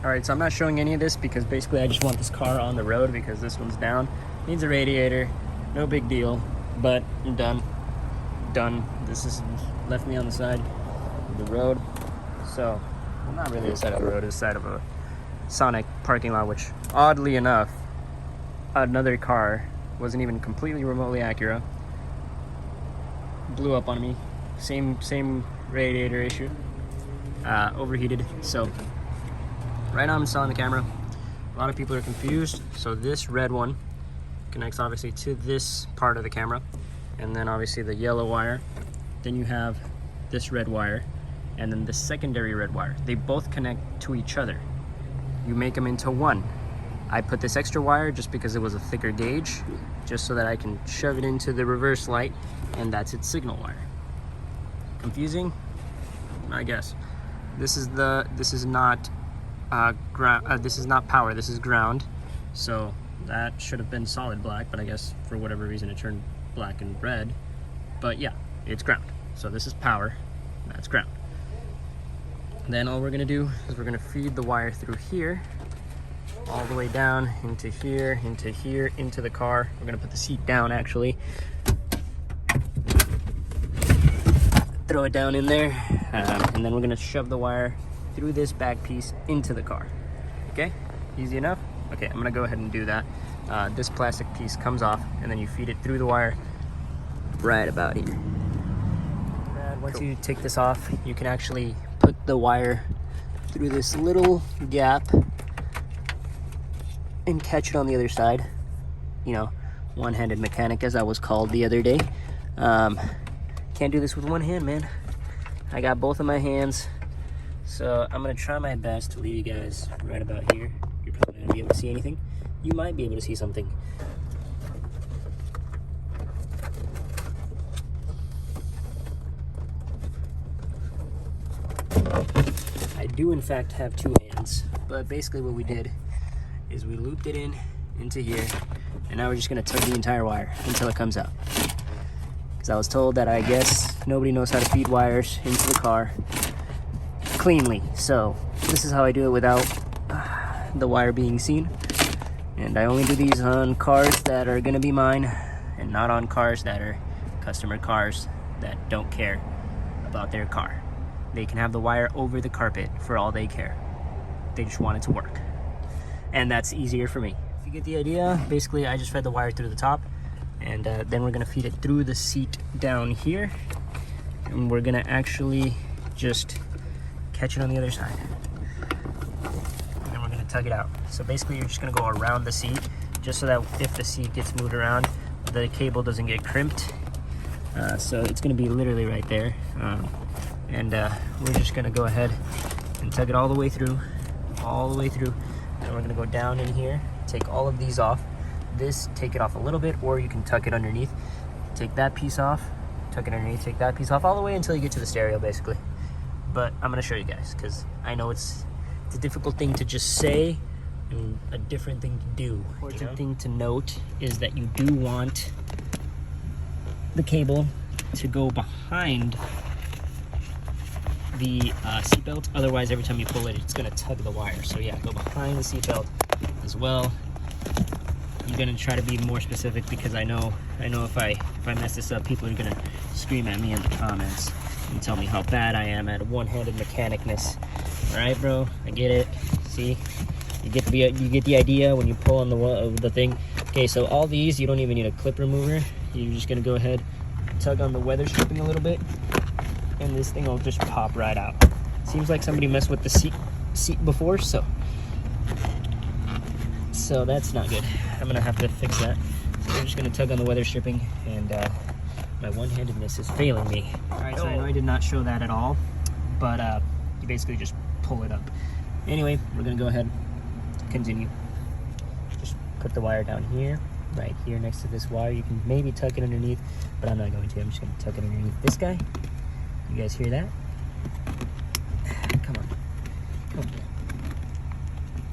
All right, so I'm not showing any of this because basically I just want this car on the road because this one's down. Needs a radiator, no big deal, but I'm done. This is left me on the side of the road. So, well, not really the side of the road, it's the side of a Sonic parking lot, which oddly enough, another car, wasn't even completely remotely Acura, blew up on me. Same radiator issue, overheated. So right now I'm installing the camera. A lot of people are confused. So this red one connects obviously to this part of the camera, and then obviously the yellow wire. Then you have this red wire, and then the secondary red wire. They both connect to each other. You make them into one. I put this extra wire just because it was a thicker gauge, just so that I can shove it into the reverse light, and that's its signal wire. Confusing? I guess. This is not ground. This is not power. This is ground. So that should have been solid black, but I guess for whatever reason it turned black and red. But yeah, it's ground. So this is power. That's ground. Then all we're gonna do is we're gonna feed the wire through here, all the way down into here, into the car. We're gonna put the seat down actually. Throw it down in there, and then we're gonna shove the wire through this back piece into the car. Okay, easy enough? Okay, I'm gonna go ahead and do that. This plastic piece comes off, and then you feed it through the wire right about here. Once you take this off, you can actually put the wire through this little gap and catch it on the other side. You know, one-handed mechanic, as I was called the other day. Can't do this with one hand, man. I got both of my hands, so I'm gonna try my best to leave you guys right about here. You're probably not gonna be able to see anything. You might be able to see something. I do in fact have two hands, but basically what we did is we looped it into here, and now we're just gonna tug the entire wire until it comes out. Because I was told that I guess nobody knows how to feed wires into the car cleanly, so this is how I do it without the wire being seen. And I only do these on cars that are gonna be mine, and not on cars that are customer cars that don't care about their car. They can have the wire over the carpet for all they care. They just want it to work. And that's easier for me. If you get the idea, basically I just fed the wire through the top, and then we're gonna feed it through the seat down here, and we're gonna actually just catch it on the other side. And then we're gonna tug it out. So basically you're just gonna go around the seat, just so that if the seat gets moved around, the cable doesn't get crimped. So it's gonna be literally right there. And we're just gonna go ahead and tug it all the way through. And we're gonna go down in here, take all of these off. This, take it off a little bit, or you can tuck it underneath. Take that piece off, tuck it underneath, take that piece off, all the way until you get to the stereo, basically. But I'm gonna show you guys, because I know it's a difficult thing to just say and a different thing to do. Important thing to note is that you do want the cable to go behind the seatbelt. Otherwise, every time you pull it, it's gonna tug the wire. So yeah, go behind the seatbelt as well. I'm gonna try to be more specific because I know if I mess this up, people are gonna scream at me in the comments and tell me how bad I am at one-handed mechanicness. All right, bro, I get it. See, you get the idea when you pull on the thing. Okay, so all these, you don't even need a clip remover. You're just gonna go ahead, tug on the weather stripping a little bit, and this thing will just pop right out. Seems like somebody messed with the seat before, so that's not good. I'm gonna have to fix that. So we're just gonna tug on the weather stripping, and my one-handedness is failing me. All right, so I know I did not show that at all, but you basically just pull it up. Anyway, we're gonna go ahead, continue. Just put the wire down here, right here next to this wire. You can maybe tuck it underneath, but I'm not going to. I'm just gonna tuck it underneath this guy. You guys hear that? Come on.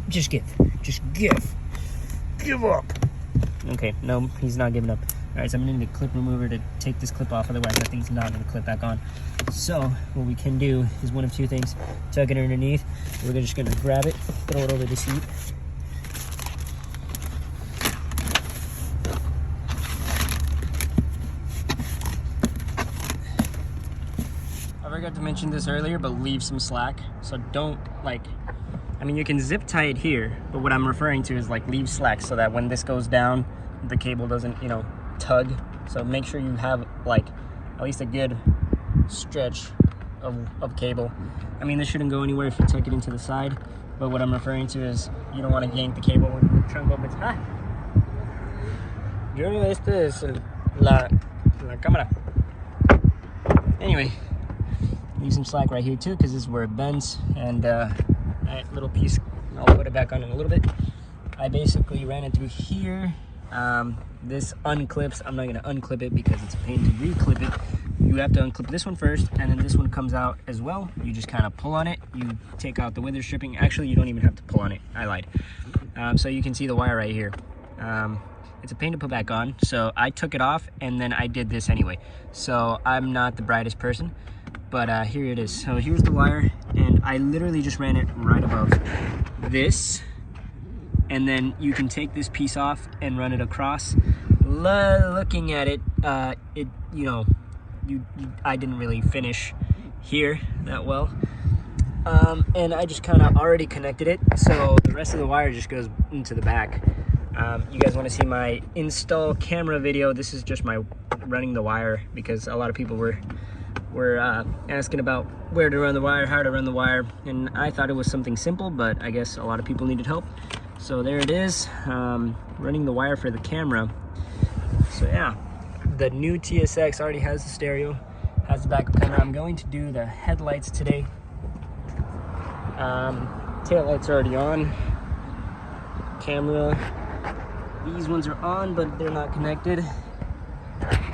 Just give up. Okay, no, he's not giving up. Alright, so I'm gonna need a clip remover to take this clip off, otherwise that thing's not gonna clip back on. So what we can do is one of two things. Tuck it underneath. We're just gonna grab it, throw it over the seat. I forgot to mention this earlier, but leave some slack. So don't I mean, you can zip tie it here, but what I'm referring to is leave slack so that when this goes down, the cable doesn't, tug. So make sure you have at least a good stretch of cable. I mean, this shouldn't go anywhere if you tuck it into the side, but what I'm referring to is you don't want to yank the cable when the trunk opens. Junior, esta es la cámara. Anyway, leave some slack right here too, because this is where it bends, and that little piece, I'll put it back on in a little bit. I basically ran it through here. This unclips. I'm not going to unclip it because it's a pain to reclip it. You have to unclip this one first, and then this one comes out as well. You just kind of pull on it. You take out the wither stripping. Actually, you don't even have to pull on it. I lied. So you can see the wire right here. It's a pain to put back on, so I took it off, and then I did this anyway. So I'm not the brightest person, but here it is. So here's the wire, and I literally just ran it right above this, and then you can take this piece off and run it across. Looking at it, I didn't really finish here that well, and I just kind of already connected it, so the rest of the wire just goes into the back. You guys want to see my install camera video? This is just my running the wire, because a lot of people were asking about where to run the wire, how to run the wire, and I thought it was something simple, but I guess a lot of people needed help. So there it is, running the wire for the camera. So yeah, the new TSX already has the stereo, has the backup camera. I'm going to do the headlights today. Tail lights are already on. Camera, these ones are on, but they're not connected.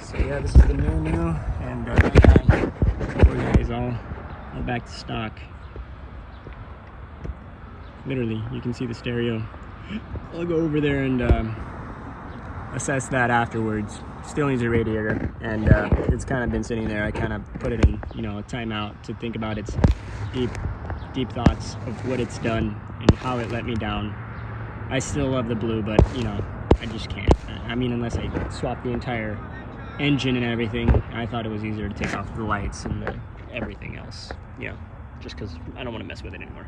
So yeah, this is the new, and poor guy is all back to stock. Literally, you can see the stereo. I'll go over there and assess that afterwards. Still needs a radiator, and it's kind of been sitting there. I kind of put it in, a timeout to think about its deep thoughts of what it's done and how it let me down. I still love the blue, but I just can't. I mean, unless I swap the entire engine and everything. I thought it was easier to take off the lights and everything else. Just because I don't want to mess with it anymore.